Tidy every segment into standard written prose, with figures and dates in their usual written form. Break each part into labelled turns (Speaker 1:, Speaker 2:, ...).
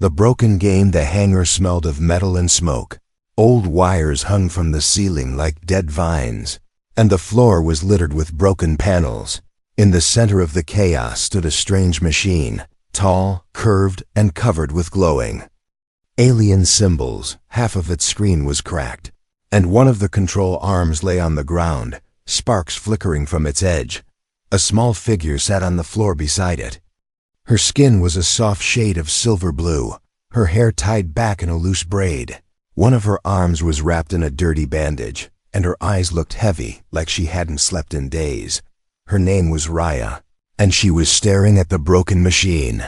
Speaker 1: The broken game, the hangar smelled of metal and smoke. Old wires hung from the ceiling like dead vines, and the floor was littered with broken panels. In the center of the chaos stood a strange machine, tall, curved, and covered with glowing alien symbols. Half of its screen was cracked, and one of the control arms lay on the ground, sparks flickering from its edge. A small figure sat on the floor beside it. Her skin was a soft shade of silver blue, her hair tied back in a loose braid. One of her arms was wrapped in a dirty bandage, and her eyes looked heavy, like she hadn't slept in days. Her name was Raya, and she was staring at the broken machine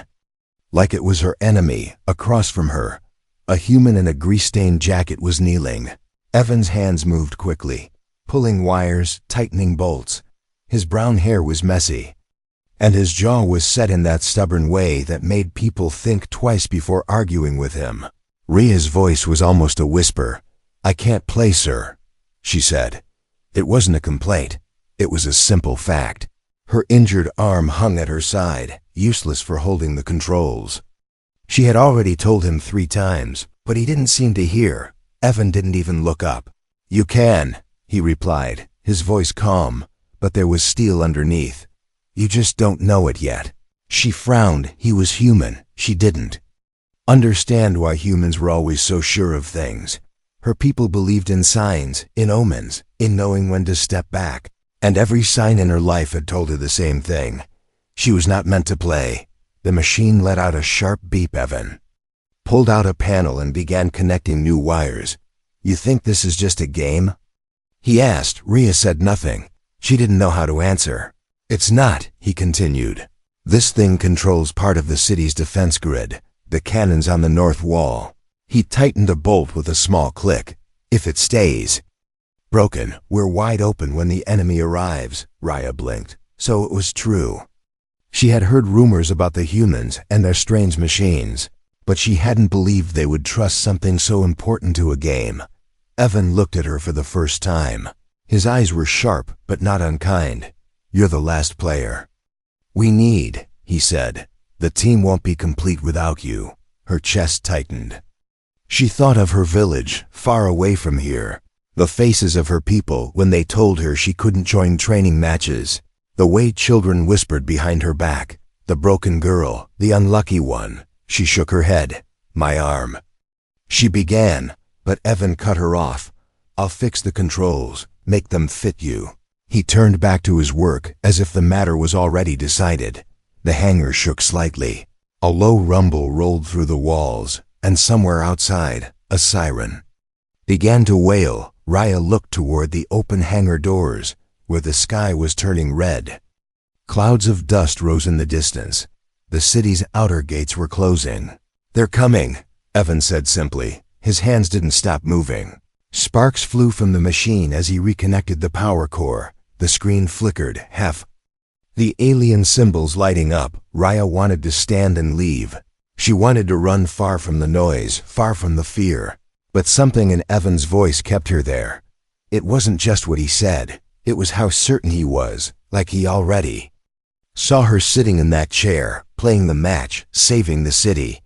Speaker 1: like it was her enemy. Across from her, a human in a grease-stained jacket was kneeling. Evan's hands moved quickly, pulling wires, tightening bolts. His brown hair was messy, and his jaw was set in that stubborn way that made people think twice before arguing with him. Ria's voice was almost a whisper. "I can't play, sir," she said. It wasn't a complaint. It was a simple fact. Her injured arm hung at her side, useless for holding the controls. She had already told him 3 times, but he didn't seem to hear. Evan didn't even look up. "You can," he replied, his voice calm, but there was steel underneath. "You just don't know it yet." She frowned. He was human. She didn't understand why humans were always so sure of things. Her people believed in signs, in omens, in knowing when to step back, and every sign in her life had told her the same thing. She was not meant to play. The machine let out a sharp beep. Evan pulled out a panel and began connecting new wires. "You think this is just a game?" he asked. Ria said nothing. She didn't know how to answer. "It's not," he continued. "This thing controls part of the city's defense grid, the cannons on the north wall." He tightened a bolt with a small click. "If it stays broken, we're wide open when the enemy arrives." Raya blinked. So it was true. She had heard rumors about the humans and their strange machines, but she hadn't believed they would trust something so important to a game. Evan looked at her for the first time. His eyes were sharp, but not unkind. "You're the last player we need," he said. "The team won't be complete without you." Her chest tightened. She thought of her village, far away from here, the faces of her people when they told her she couldn't join training matches, the way children whispered behind her back, the broken girl, the unlucky one. She shook her head. "My arm," she began, but Evan cut her off. "I'll fix the controls, make them fit you." He turned back to his work as if the matter was already decided. The hangar shook slightly. A low rumble rolled through the walls, and somewhere outside, a siren began to wail. Raya looked toward the open hangar doors, where the sky was turning red. Clouds of dust rose in the distance. The city's outer gates were closing. "They're coming," Evan said simply. His hands didn't stop moving. Sparks flew from the machine as he reconnected the power core. The screen flickered, half the alien symbols lighting up. Raya wanted to stand and leave. She wanted to run far from the noise, far from the fear. But something in Evan's voice kept her there. It wasn't just what he said. It was how certain he was, like he already saw her sitting in that chair, playing the match, saving the city.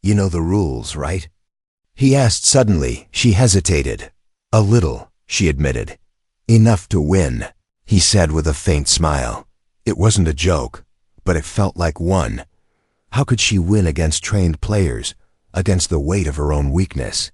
Speaker 1: "You know the rules, right?" he asked suddenly. She hesitated. "A little," she admitted. "Enough to win," he said with a faint smile. It wasn't a joke, but it felt like one. How could she win against trained players, against the weight of her own weakness?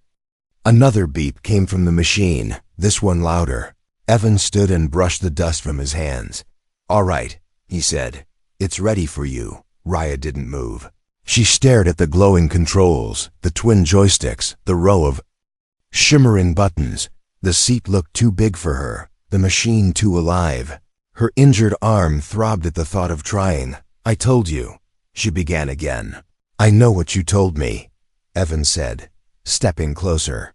Speaker 1: Another beep came from the machine, this one louder. Evan stood and brushed the dust from his hands. "All right," he said. "It's ready for you." Raya didn't move. She stared at the glowing controls, the twin joysticks, the row of shimmering buttons. The seat looked too big for her, the machine too alive. Her injured arm throbbed at the thought of trying. "I told you," she began again. "I know what you told me," Evan said, stepping closer.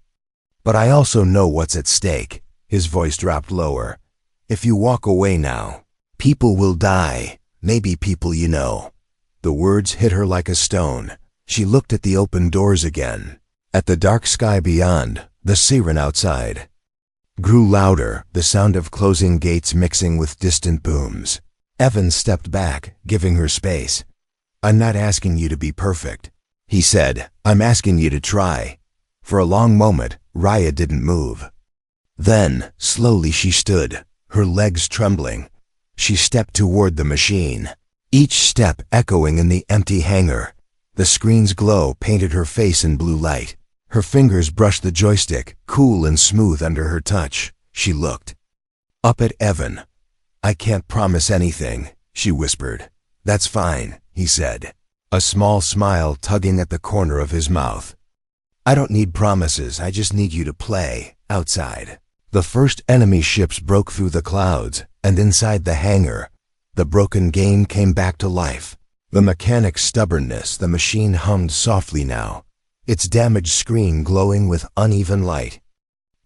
Speaker 1: "But I also know what's at stake." His voice dropped lower. "If you walk away now, people will die, maybe people you know." The words hit her like a stone. She looked at the open doors again, at the dark sky beyond. The siren outside grew louder, the sound of closing gates mixing with distant booms. Evan stepped back, giving her space. "I'm not asking you to be perfect," he said. "I'm asking you to try." For a long moment, Raya didn't move. Then, slowly she stood, her legs trembling. She stepped toward the machine, each step echoing in the empty hangar. The screen's glow painted her face in blue light. Her fingers brushed the joystick, cool and smooth under her touch. She looked up at Evan. "I can't promise anything," she whispered. "That's fine," he said, a small smile tugging at the corner of his mouth. "I don't need promises, I just need you to play outside." The first enemy ships broke through the clouds, and inside the hangar, the broken game came back to life. The mechanic's stubbornness, the machine hummed softly now, its damaged screen glowing with uneven light.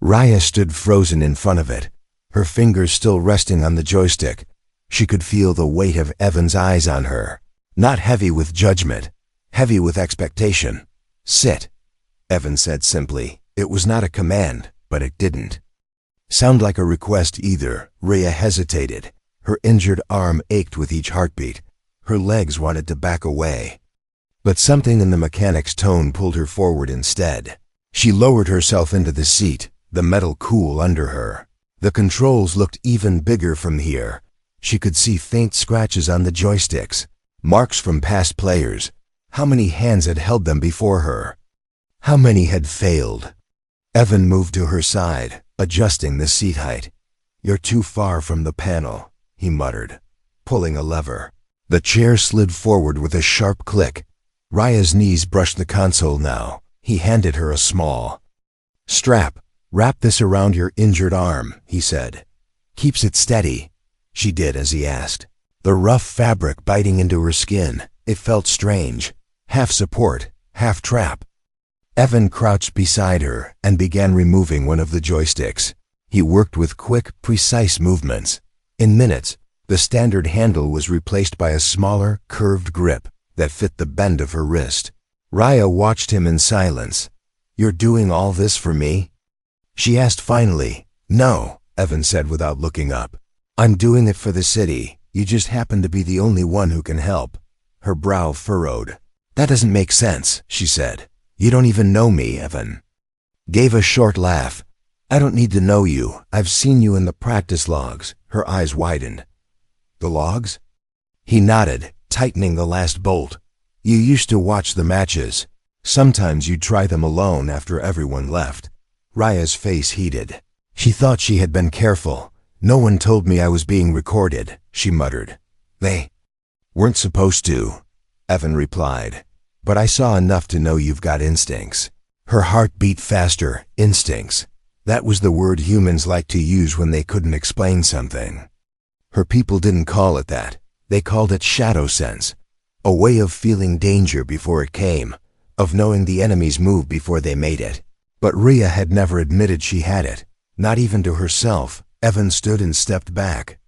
Speaker 1: Raya stood frozen in front of it, her fingers still resting on the joystick. She could feel the weight of Evan's eyes on her, not heavy with judgment, heavy with expectation. "Sit," Evan said simply. It was not a command, but it didn't sound like a request either. Raya hesitated. Her injured arm ached with each heartbeat. Her legs wanted to back away. But something in the mechanic's tone pulled her forward instead. She lowered herself into the seat, the metal cool under her. The controls looked even bigger from here. She could see faint scratches on the joysticks, marks from past players. How many hands had held them before her? How many had failed? Evan moved to her side, adjusting the seat height. "You're too far from the panel," he muttered, pulling a lever. The chair slid forward with a sharp click. Raya's knees brushed the console now. He handed her a small strap. "Wrap this around your injured arm," he said. "Keeps it steady." She did as he asked. The rough fabric biting into her skin, it felt strange, half support, half trap. Evan crouched beside her and began removing one of the joysticks. He worked with quick, precise movements. In minutes, the standard handle was replaced by a smaller, curved grip that fit the bend of her wrist. Raya watched him in silence. "You're doing all this for me?" she asked finally. "No," Evan said without looking up. "I'm doing it for the city. You just happen to be the only one who can help." Her brow furrowed. "That doesn't make sense," she said. "You don't even know me," Evan gave a short laugh. "I don't need to know you. I've seen you in the practice logs." Her eyes widened. "The logs?" He nodded, tightening the last bolt. "You used to watch the matches. Sometimes you'd try them alone after everyone left." Raya's face heated. She thought she had been careful. "No one told me I was being recorded," she muttered. "They weren't supposed to," Evan replied. "But I saw enough to know you've got instincts." Her heart beat faster. Instincts. That was the word humans liked to use when they couldn't explain something. Her people didn't call it that. They called it shadow sense. A way of feeling danger before it came, of knowing the enemy's move before they made it. But Rhea had never admitted she had it, not even to herself. Evan stood and stepped back.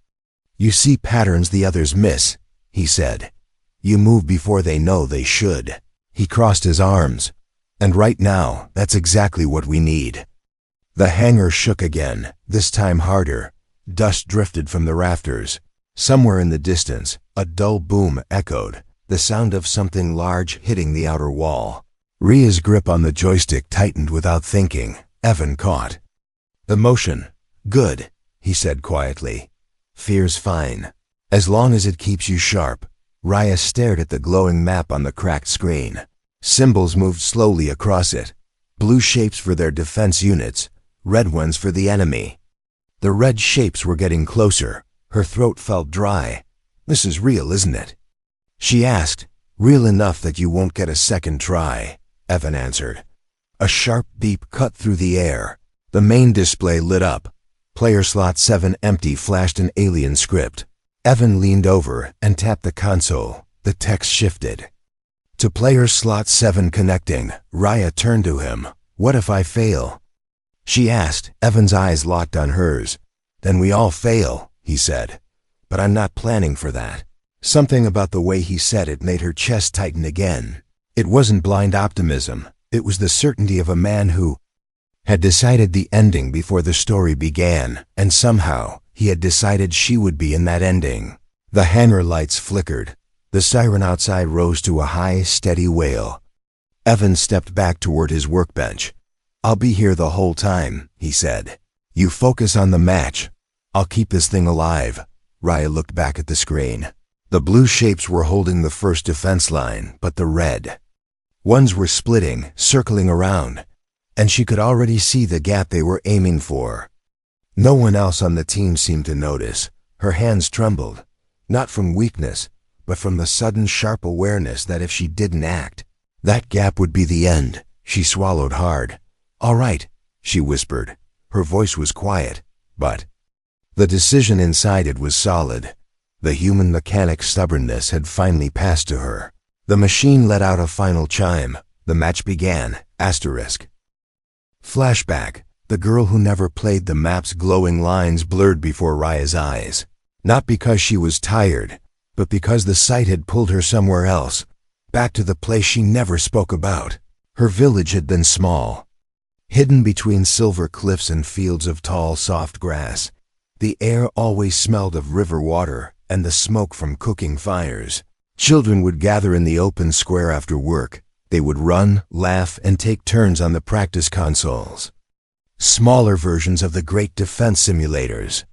Speaker 1: "You see patterns the others miss," he said. "You move before they know they should." He crossed his arms. "And right now, that's exactly what we need." The hangar shook again, this time harder. Dust drifted from the rafters. Somewhere in the distance, a dull boom echoed, the sound of something large hitting the outer wall. Rhea's grip on the joystick tightened without thinking. Evan caught the motion. "Good," he said quietly. "Fear's fine, as long as it keeps you sharp." Raya stared at the glowing map on the cracked screen. Symbols moved slowly across it. Blue shapes for their defense units, red ones for the enemy. The red shapes were getting closer. Her throat felt dry. "This is real, isn't it?" she asked. "Real enough that you won't get a second try," Evan answered. A sharp beep cut through the air. The main display lit up. Player slot 7 empty flashed an alien script. Evan leaned over and tapped the console. The text shifted. "To player slot 7 connecting." Raya turned to him. "What if I fail?" she asked. Evan's eyes locked on hers. "Then we all fail," he said. "But I'm not planning for that." Something about the way he said it made her chest tighten again. It wasn't blind optimism. It was the certainty of a man who had decided the ending before the story began, and somehow he had decided she would be in that ending. The hangar lights flickered. The siren outside rose to a high, steady wail. Evan stepped back toward his workbench. "I'll be here the whole time," he said. "You focus on the match. I'll keep this thing alive." Raya looked back at the screen. The blue shapes were holding the first defense line, but the red ones were splitting, circling around, and she could already see the gap they were aiming for. No one else on the team seemed to notice. Her hands trembled, not from weakness, but from the sudden sharp awareness that if she didn't act, that gap would be the end. She swallowed hard. "All right," she whispered. Her voice was quiet, but the decision inside it was solid. The human mechanic stubbornness had finally passed to her. The machine let out a final chime. The match began. Asterisk. Flashback. The girl who never played the map's glowing lines blurred before Raya's eyes. Not because she was tired, but because the sight had pulled her somewhere else, back to the place she never spoke about. Her village had been small, hidden between silver cliffs and fields of tall, soft grass. The air always smelled of river water and the smoke from cooking fires. Children would gather in the open square after work. They would run, laugh, and take turns on the practice consoles. Smaller versions of the great defense simulators.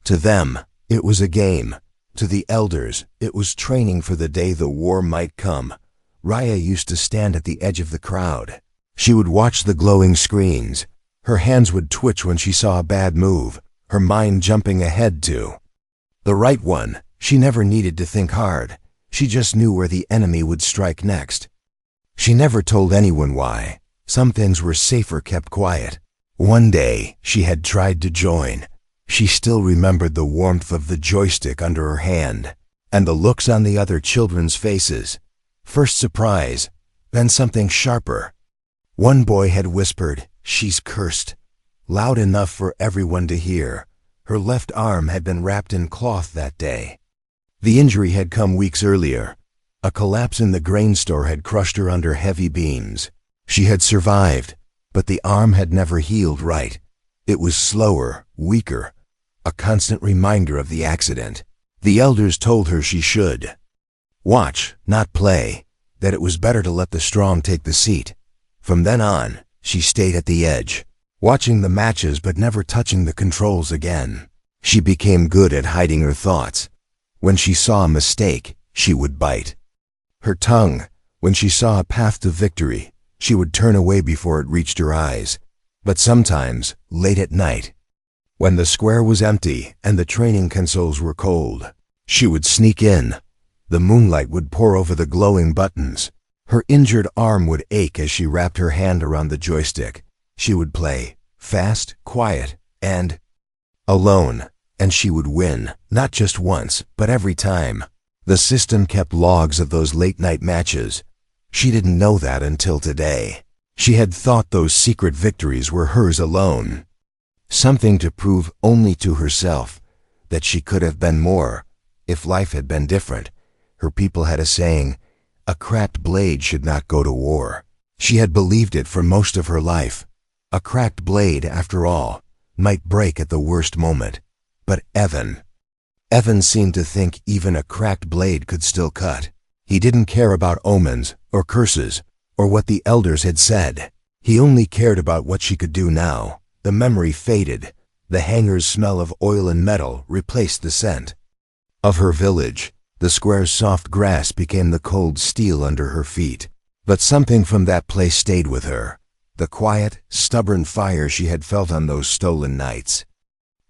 Speaker 1: To them, it was a game. To the elders, it was training for the day the war might come. Raya used to stand at the edge of the crowd. She would watch the glowing screens. Her hands would twitch when she saw a bad move, her mind jumping ahead to the right one. She never needed to think hard. She just knew where the enemy would strike next. She never told anyone why. Some things were safer kept quiet. One day, she had tried to join. She still remembered the warmth of the joystick under her hand, and the looks on the other children's faces. First surprise, then something sharper. One boy had whispered, "She's cursed," loud enough for everyone to hear. Her left arm had been wrapped in cloth that day. The injury had come weeks earlier. A collapse in the grain store had crushed her under heavy beams. She had survived, but the arm had never healed right. It was slower, weaker, a constant reminder of the accident. The elders told her she should watch, not play, that it was better to let the strong take the seat. From then on, she stayed at the edge, watching the matches but never touching the controls again. She became good at hiding her thoughts. When she saw a mistake, she would bite her tongue. When she saw a path to victory, she would turn away before it reached her eyes. But sometimes, late at night, when the square was empty and the training consoles were cold, she would sneak in. The moonlight would pour over the glowing buttons. Her injured arm would ache as she wrapped her hand around the joystick. She would play, fast, quiet, and alone, and she would win, not just once, but every time. The system kept logs of those late-night matches. She didn't know that until today. She had thought those secret victories were hers alone. Something to prove only to herself, that she could have been more, if life had been different. Her people had a saying, "A cracked blade should not go to war." She had believed it for most of her life. A cracked blade, after all, might break at the worst moment. But Evan seemed to think even a cracked blade could still cut. He didn't care about omens, or curses, or what the elders had said. He only cared about what she could do now. The memory faded. The hangar's smell of oil and metal replaced the scent of her village. The square's soft grass became the cold steel under her feet. But something from that place stayed with her. The quiet, stubborn fire she had felt on those stolen nights.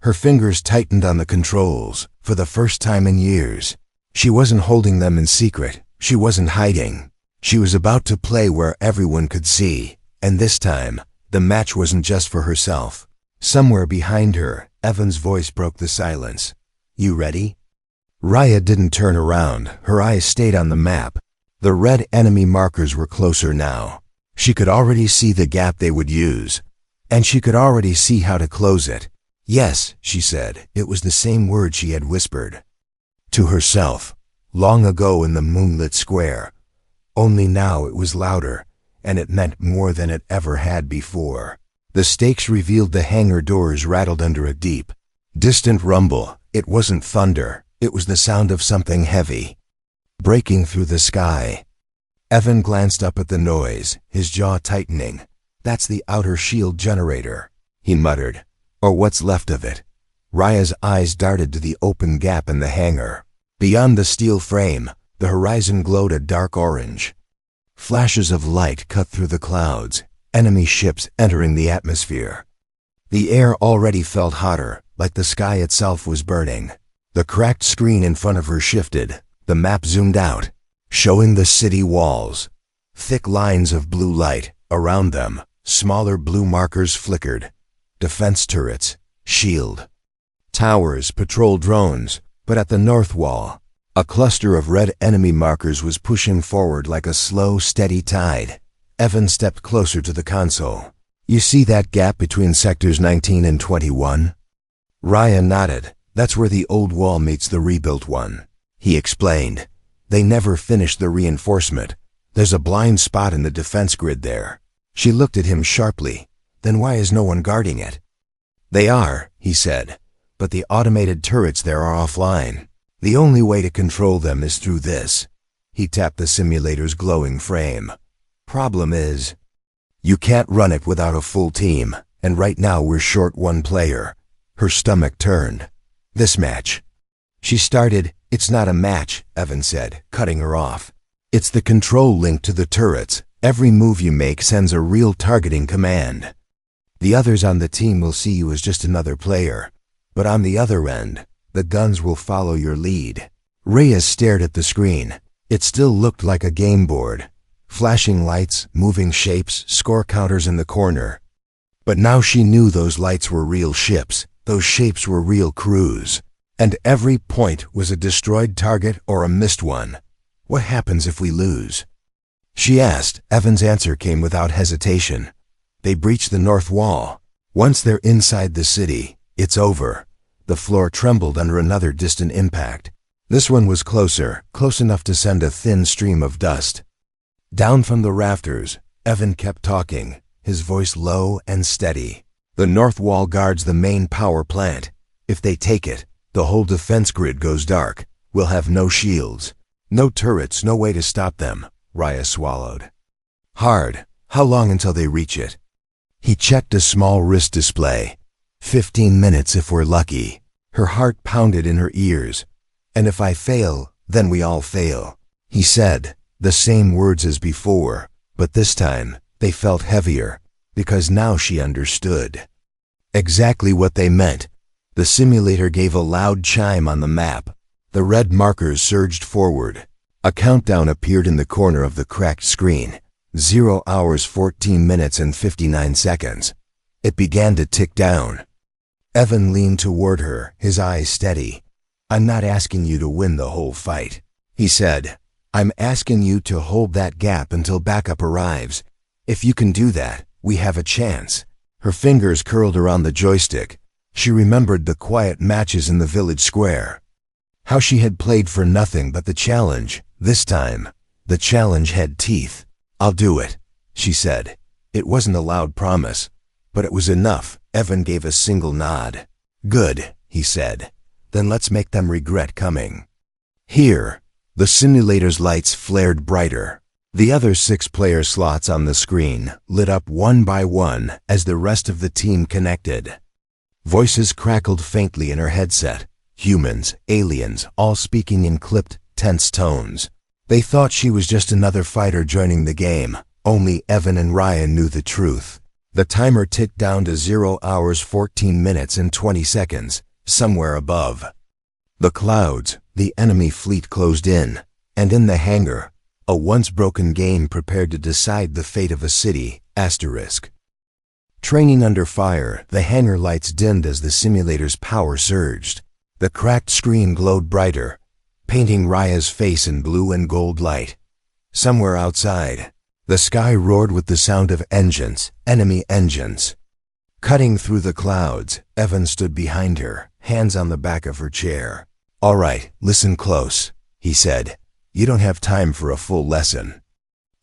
Speaker 1: Her fingers tightened on the controls, for the first time in years. She wasn't holding them in secret. She wasn't hiding. She was about to play where everyone could see. And this time, the match wasn't just for herself. Somewhere behind her, Evan's voice broke the silence. "You ready?" Raya didn't turn around. Her eyes stayed on the map. The red enemy markers were closer now. She could already see the gap they would use. And she could already see how to close it. "Yes," she said. It was the same word she had whispered to herself, long ago in the moonlit square. Only now it was louder, and it meant more than it ever had before. The stakes revealed. The hangar doors rattled under a deep, distant rumble. It wasn't thunder. It was the sound of something heavy breaking through the sky. Evan glanced up at the noise, his jaw tightening. "That's the outer shield generator," he muttered. "Or what's left of it." Raya's eyes darted to the open gap in the hangar. Beyond the steel frame, the horizon glowed a dark orange. Flashes of light cut through the clouds, enemy ships entering the atmosphere. The air already felt hotter, like the sky itself was burning. The cracked screen in front of her shifted. The map zoomed out, showing the city walls. Thick lines of blue light. Around them, smaller blue markers flickered. Defense turrets, shield, towers, patrol drones. But at the north wall, a cluster of red enemy markers was pushing forward like a slow, steady tide. Evan stepped closer to the console. "You see that gap between sectors 19 and 21? Raya nodded. "That's where the old wall meets the rebuilt one," he explained. "They never finished the reinforcement. There's a blind spot in the defense grid there." She looked at him sharply. "Then why is no one guarding it?" "They are," he said, "but the automated turrets there are offline. The only way to control them is through this." He tapped the simulator's glowing frame. "Problem is, you can't run it without a full team, and right now we're short one player." Her stomach turned. "This match." She started. "It's not a match," Evan said, cutting her off. "It's the control link to the turrets. Every move you make sends a real targeting command. The others on the team will see you as just another player. But on the other end, the guns will follow your lead." Reyes stared at the screen. It still looked like a game board. Flashing lights, moving shapes, score counters in the corner. But now she knew those lights were real ships. Those shapes were real crews. And every point was a destroyed target or a missed one. "What happens if we lose?" she asked. Evan's answer came without hesitation. "They breach the north wall. Once they're inside the city, it's over." The floor trembled under another distant impact. This one was closer, close enough to send a thin stream of dust. Down from the rafters, Evan kept talking, his voice low and steady. "The north wall guards the main power plant. If they take it, the whole defense grid goes dark. We'll have no shields, no turrets, no way to stop them." Raya swallowed hard. "How long until they reach it?" He checked a small wrist display. 15 minutes if we're lucky." Her heart pounded in her ears. "And if I fail, then we all fail," he said, the same words as before, but this time they felt heavier, because now she understood exactly what they meant. The simulator gave a loud chime on the map. The red markers surged forward. A countdown appeared in the corner of the cracked screen. 0 hours 14 minutes and 59 seconds. It began to tick down. Evan leaned toward her, his eyes steady. "I'm not asking you to win the whole fight," he said. "I'm asking you to hold that gap until backup arrives. If you can do that, we have a chance." Her fingers curled around the joystick. She remembered the quiet matches in the village square. How she had played for nothing but the challenge. This time, the challenge had teeth. "I'll do it," she said. It wasn't a loud promise, but it was enough. Evan gave a single nod. "Good," he said. "Then let's make them regret coming." Here, the simulator's lights flared brighter. The other 6 player slots on the screen lit up one by one as the rest of the team connected. Voices crackled faintly in her headset. Humans, aliens, all speaking in clipped, tense tones. They thought she was just another fighter joining the game. Only Evan and Ryan knew the truth. The timer ticked down to 0 hours 14 minutes and 20 seconds, somewhere above. The clouds, the enemy fleet closed in, and in the hangar, a once broken game prepared to decide the fate of a city, asterisk. Training under fire, the hangar lights dimmed as the simulator's power surged. The cracked screen glowed brighter, painting Raya's face in blue and gold light. Somewhere outside, the sky roared with the sound of engines, enemy engines. Cutting through the clouds, Evan stood behind her, hands on the back of her chair. "All right, listen close," he said. "You don't have time for a full lesson.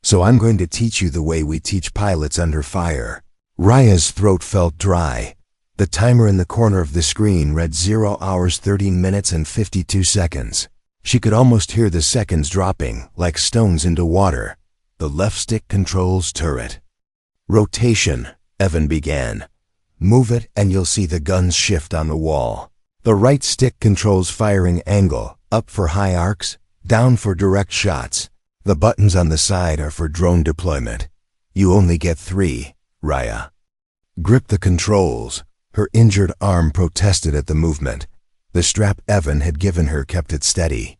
Speaker 1: So I'm going to teach you the way we teach pilots under fire." Raya's throat felt dry. The timer in the corner of the screen read 0 hours 13 minutes and 52 seconds. She could almost hear the seconds dropping, like stones into water. The left stick controls turret. Rotation, Evan began. Move it and you'll see the guns shift on the wall. The right stick controls firing angle, up for high arcs, down for direct shots. The buttons on the side are for drone deployment. You only get 3, Raya. Grip the controls. Her injured arm protested at the movement. The strap Evan had given her kept it steady.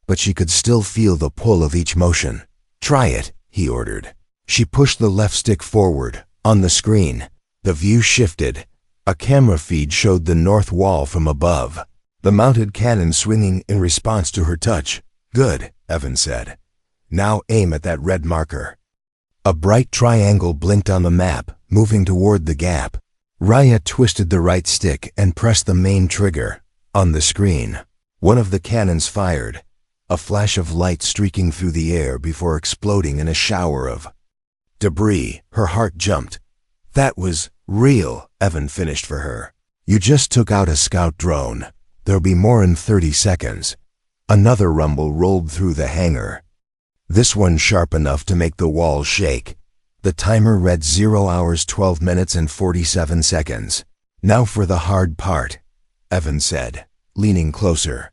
Speaker 1: But she could still feel the pull of each motion. Try it, he ordered. She pushed the left stick forward. On the screen, the view shifted. A camera feed showed the north wall from above, the mounted cannon swinging in response to her touch. Good, Evan said. Now aim at that red marker. A bright triangle blinked on the map, moving toward the gap. Raya twisted the right stick and pressed the main trigger. On the screen, one of the cannons fired, a flash of light streaking through the air before exploding in a shower of debris. Her heart jumped. That was real, Evan finished for her. You just took out a scout drone. There'll be more in 30 seconds. Another rumble rolled through the hangar. This one sharp enough to make the walls shake. The timer read 0 hours 12 minutes and 47 seconds. Now for the hard part, Evan said, leaning closer.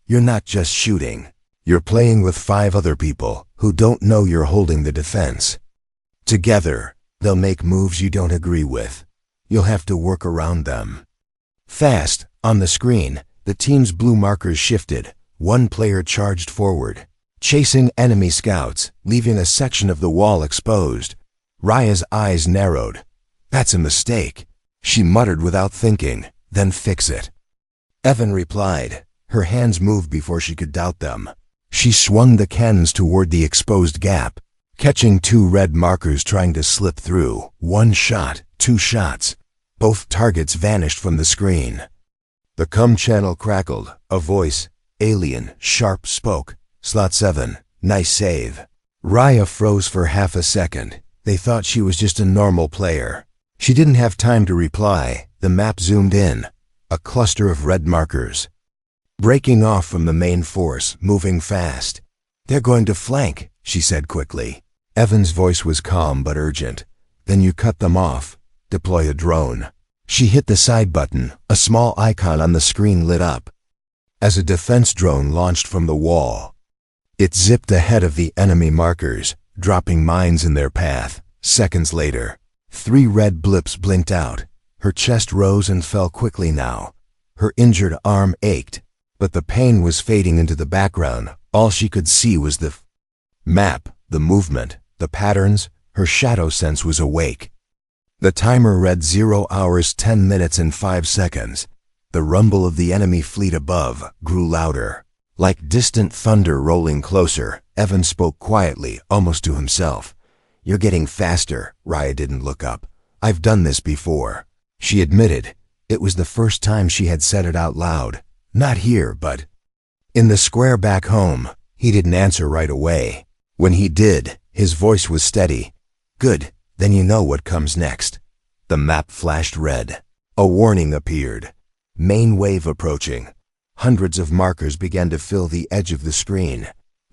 Speaker 1: You're not just shooting. You're playing with 5 other people who don't know you're holding the defense. Together, they'll make moves you don't agree with. You'll have to work around them. Fast, on the screen, the team's blue markers shifted. One player charged forward, chasing enemy scouts, leaving a section of the wall exposed. Raya's eyes narrowed. That's a mistake, she muttered without thinking. Then fix it. Evan replied. Her hands moved before she could doubt them. She swung the cannons toward the exposed gap, catching 2 red markers trying to slip through. 1 shot, 2 shots. Both targets vanished from the screen. The comm channel crackled. A voice, alien, sharp, spoke. Slot 7, nice save. Raya froze for half a second. They thought she was just a normal player. She didn't have time to reply. The map zoomed in. A cluster of red markers. Breaking off from the main force, moving fast. They're going to flank, she said quickly. Evan's voice was calm but urgent. Then you cut them off. Deploy a drone. She hit the side button. A small icon on the screen lit up. As a defense drone launched from the wall, it zipped ahead of the enemy markers, dropping mines in their path. Seconds later, 3 red blips blinked out. Her chest rose and fell quickly now. Her injured arm ached, but the pain was fading into the background. All she could see was the map, the movement, the patterns. Her shadow sense was awake. The timer read 0 hours 10 minutes and 5 seconds. The rumble of the enemy fleet above grew louder. Like distant thunder rolling closer, Evan spoke quietly, almost to himself. You're getting faster. Raya didn't look up. I've done this before. She admitted. It was the first time she had said it out loud. Not here, but in the square back home. He didn't answer right away. When he did, his voice was steady. Good, then you know what comes next. The map flashed red. A warning appeared. Main wave approaching. Hundreds of markers began to fill the edge of the screen.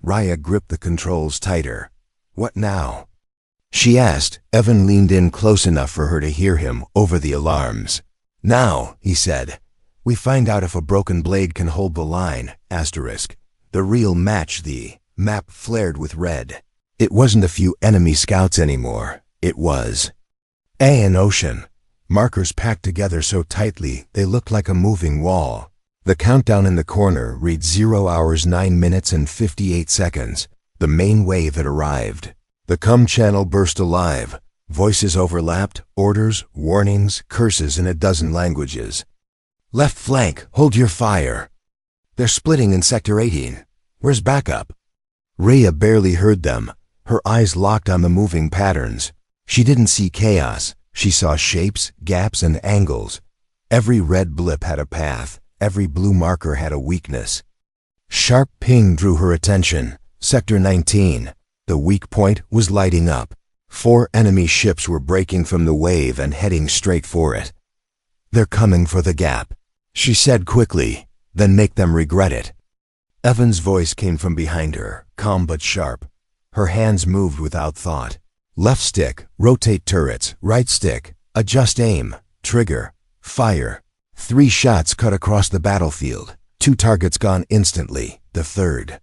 Speaker 1: Raya gripped the controls tighter. What now? She asked. Evan leaned in close enough for her to hear him over the alarms. Now, he said, we find out if a broken blade can hold the line, asterisk. The real match. The map flared with red. It wasn't a few enemy scouts anymore. It was an ocean. Markers packed together so tightly they looked like a moving wall. The countdown in the corner read 0 hours 9 minutes and 58 seconds. The main wave had arrived. The comm channel burst alive. Voices overlapped, orders, warnings, curses in a dozen languages. Left flank, hold your fire. They're splitting in Sector 18. Where's backup? Raya barely heard them. Her eyes locked on the moving patterns. She didn't see chaos. She saw shapes, gaps, and angles. Every red blip had a path. Every blue marker had a weakness. Sharp ping drew her attention. Sector 19. The weak point was lighting up. 4 enemy ships were breaking from the wave and heading straight for it. They're coming for the gap, she said quickly. Then make them regret it. Evan's voice came from behind her, calm but sharp. Her hands moved without thought. Left stick, rotate turrets. Right stick, adjust aim. Trigger, fire. 3 shots cut across the battlefield. 2 targets gone instantly. The third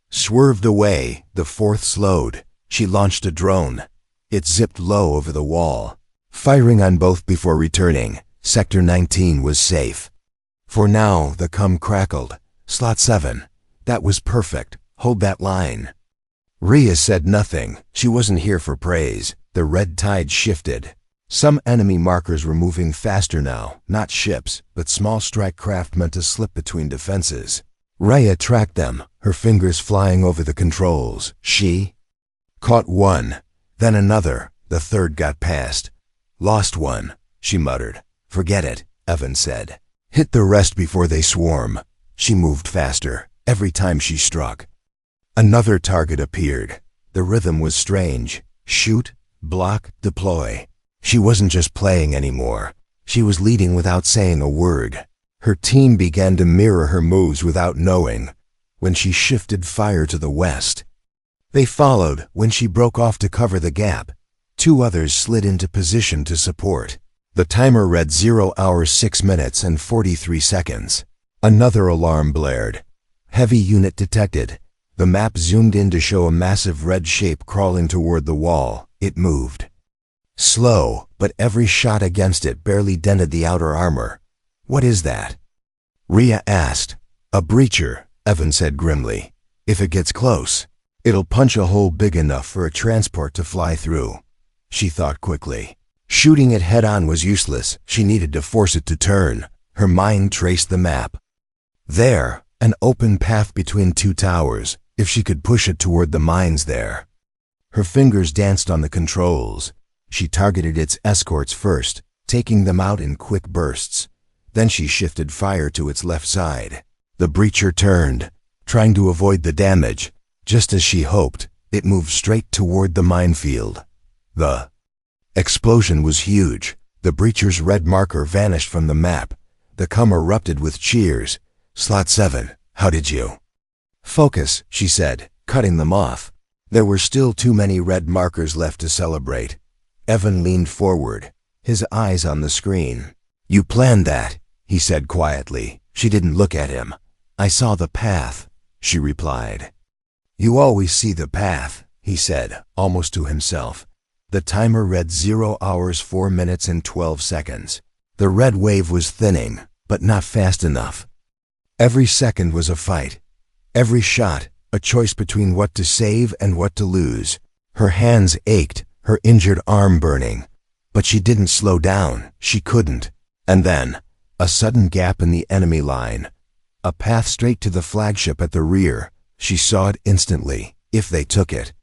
Speaker 1: swerved away. The fourth slowed. She launched a drone. It zipped low over the wall, firing on both before returning. Sector 19 was safe. For now, the cum crackled. Slot 7. That was perfect. Hold that line. Rhea said nothing. She wasn't here for praise. The red tide shifted. Some enemy markers were moving faster now, not ships, but small strike craft meant to slip between defenses. Rhea tracked them, her fingers flying over the controls. She caught one, then another. The third got past. Lost one, she muttered. Forget it, Evan said. Hit the rest before they swarm. She moved faster, every time she struck. Another target appeared. The rhythm was strange. Shoot, block, deploy. She wasn't just playing anymore. She was leading without saying a word. Her team began to mirror her moves without knowing. When she shifted fire to the west, they followed. When she broke off to cover the gap, 2 others slid into position to support. The timer read 0 hours 6 minutes and 43 seconds. Another alarm blared. Heavy unit detected. The map zoomed in to show a massive red shape crawling toward the wall. It moved. Slow, but every shot against it barely dented the outer armor. What is that? Rhea asked. A breacher, Evan said grimly. If it gets close, it'll punch a hole big enough for a transport to fly through. She thought quickly. Shooting it head-on was useless. She needed to force it to turn. Her mind traced the map. There, an open path between 2 towers, if she could push it toward the mines there. Her fingers danced on the controls. She targeted its escorts first, taking them out in quick bursts. Then she shifted fire to its left side. The breacher turned, trying to avoid the damage. Just as she hoped, it moved straight toward the minefield. The explosion was huge. The breacher's red marker vanished from the map. The cum erupted with cheers. Slot 7, how did you? Focus, she said, cutting them off. There were still too many red markers left to celebrate. Evan leaned forward, his eyes on the screen. You planned that, he said quietly. She didn't look at him. I saw the path, she replied. You always see the path, he said, almost to himself. The timer read 0 hours 4 minutes and 12 seconds. The red wave was thinning, but not fast enough. Every second was a fight. Every shot, a choice between what to save and what to lose. Her hands ached, her injured arm burning. But she didn't slow down. She couldn't. And then, a sudden gap in the enemy line. A path straight to the flagship at the rear. She saw it instantly, if they took it.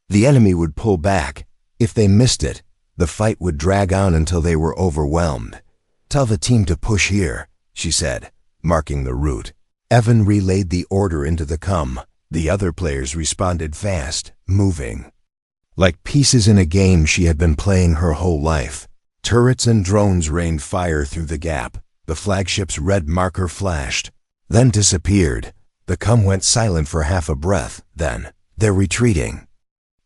Speaker 1: The enemy would pull back. If they missed it, the fight would drag on until they were overwhelmed. Tell the team to push here, she said, marking the route. Evan relayed the order into the cum. The other players responded fast, moving. Like pieces in a game she had been playing her whole life. Turrets and drones rained fire through the gap. The flagship's red marker flashed, then disappeared. The cum went silent for half a breath. Then, they're retreating.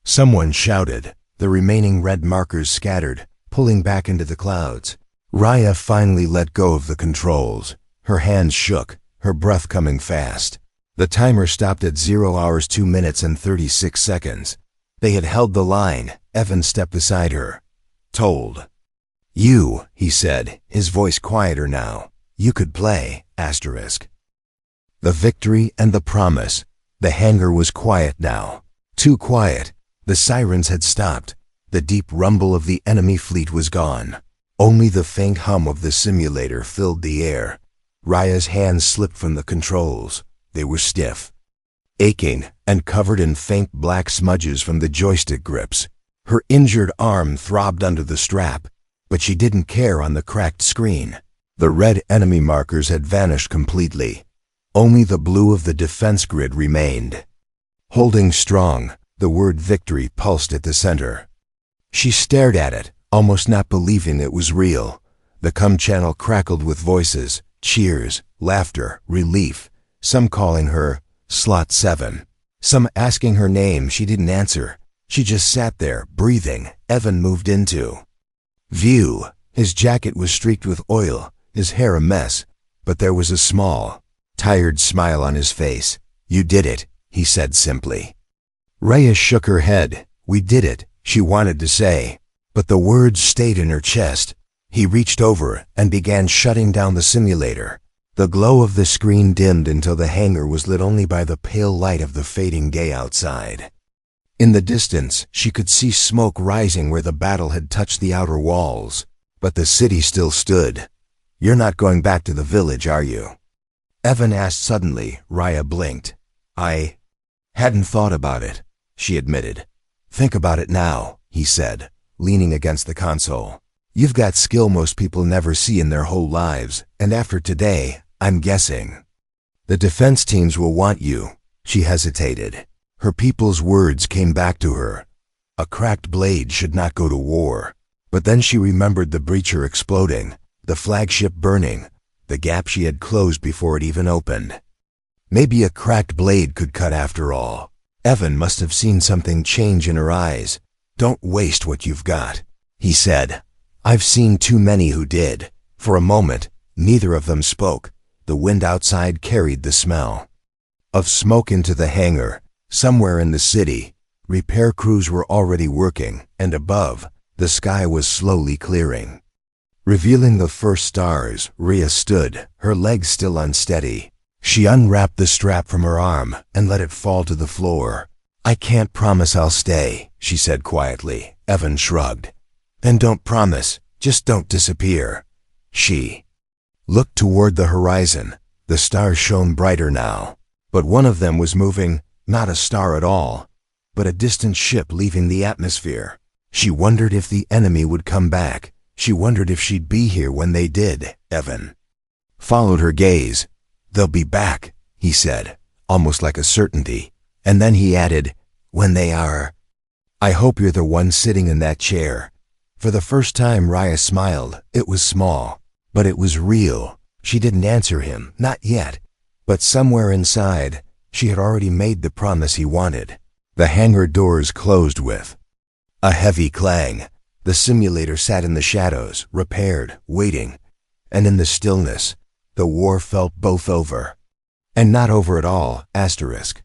Speaker 1: Someone shouted. The remaining red markers scattered, pulling back into the clouds. Rhea finally let go of the controls. Her hands shook, her breath coming fast. The timer stopped at 0 hours 2 minutes and 36 seconds. They had held the line. Evan stepped beside her. Told. You, he said, his voice quieter now. You could play, asterisk. The victory and the promise. The hangar was quiet now. Too quiet. The sirens had stopped. The deep rumble of the enemy fleet was gone. Only the faint hum of the simulator filled the air. Rhea's hands slipped from the controls. They were stiff, aching, and covered in faint black smudges from the joystick grips. Her injured arm throbbed under the strap, but she didn't care on the cracked screen. The red enemy markers had vanished completely. Only the blue of the defense grid remained. Holding strong, the word victory pulsed at the center. She stared at it, almost not believing it was real. The cum channel crackled with voices, cheers, laughter, relief, some calling her Slot 7. Some asking her name, she didn't answer. She just sat there, breathing. Evan moved into view. His jacket was streaked with oil, his hair a mess, but there was a small, tired smile on his face. "You did it," he said simply. Rhea shook her head. "We did it," she wanted to say, but the words stayed in her chest. He reached over and began shutting down the simulator. The glow of the screen dimmed until the hangar was lit only by the pale light of the fading day outside. In the distance, she could see smoke rising where the battle had touched the outer walls, but the city still stood. "You're not going back to the village, are you?" Evan asked suddenly. Rhea blinked. "I hadn't thought about it," she admitted. "Think about it now," he said, leaning against the console. "You've got skill most people never see in their whole lives, and after today, I'm guessing the defense teams will want you." She hesitated. Her people's words came back to her. A cracked blade should not go to war. But then she remembered the breacher exploding, the flagship burning, the gap she had closed before it even opened. Maybe a cracked blade could cut after all. Evan must have seen something change in her eyes. "Don't waste what you've got," he said. "I've seen too many who did." For a moment, neither of them spoke. The wind outside carried the smell of smoke into the hangar. Somewhere in the city, repair crews were already working, and above, the sky was slowly clearing. Revealing the first stars, Rhea stood, her legs still unsteady. She unwrapped the strap from her arm and let it fall to the floor. "I can't promise I'll stay," she said quietly. Evan shrugged. "Then don't promise, just don't disappear." She looked toward the horizon. The stars shone brighter now, but one of them was moving, not a star at all, but a distant ship leaving the atmosphere. She wondered if the enemy would come back. She wondered if she'd be here when they did. Evan followed her gaze. "They'll be back," he said, almost like a certainty. And then he added, "When they are. I hope you're the one sitting in that chair." For the first time, Rhea smiled. It was small, but it was real. She didn't answer him, not yet, but somewhere inside, she had already made the promise he wanted. The hangar doors closed with a heavy clang. The simulator sat in the shadows, repaired, waiting, and in the stillness, the war felt both over. And not over at all, asterisk.